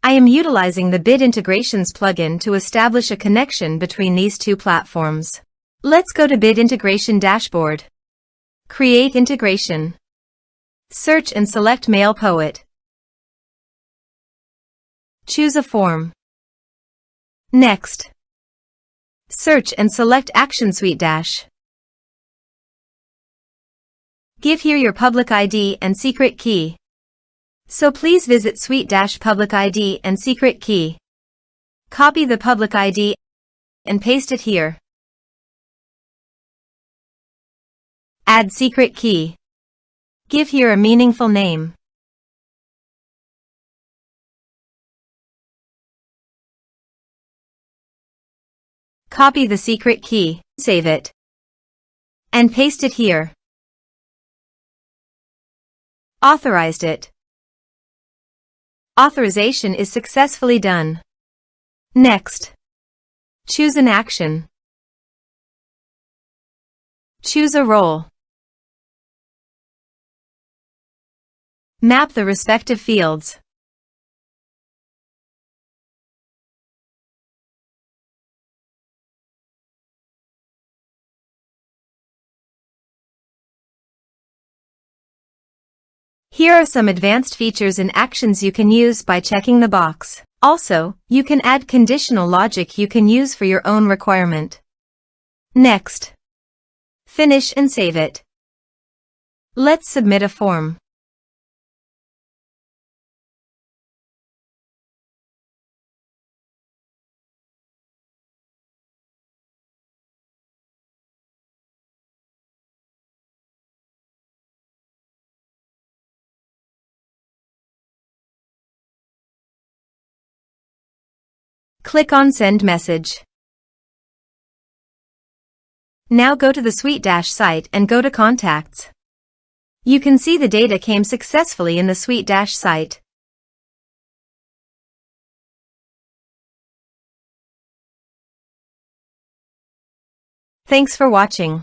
I am utilizing the Bit Integrations plugin to establish a connection between these two platforms. Let's go to Bit Integration Dashboard. Create integration. Search and select MailPoet. Choose a form. Next. Search and select Action SuiteDash. Give here your public ID and secret key. So please visit SuiteDash public ID and secret key. Copy the public ID and paste it here. Add secret key. Give here a meaningful name. Copy the secret key, save it, and paste it here. Authorized it. Authorization is successfully done. Next. Choose an action. Choose a role. Map the respective fields. Here are some advanced features and actions you can use by checking the box. Also, you can add conditional logic you can use for your own requirement. Next. Finish and save it. Let's submit a form. Click on Send Message. Now go to the SuiteDash site and go to Contacts. You can see the data came successfully in the SuiteDash site. Thanks for watching.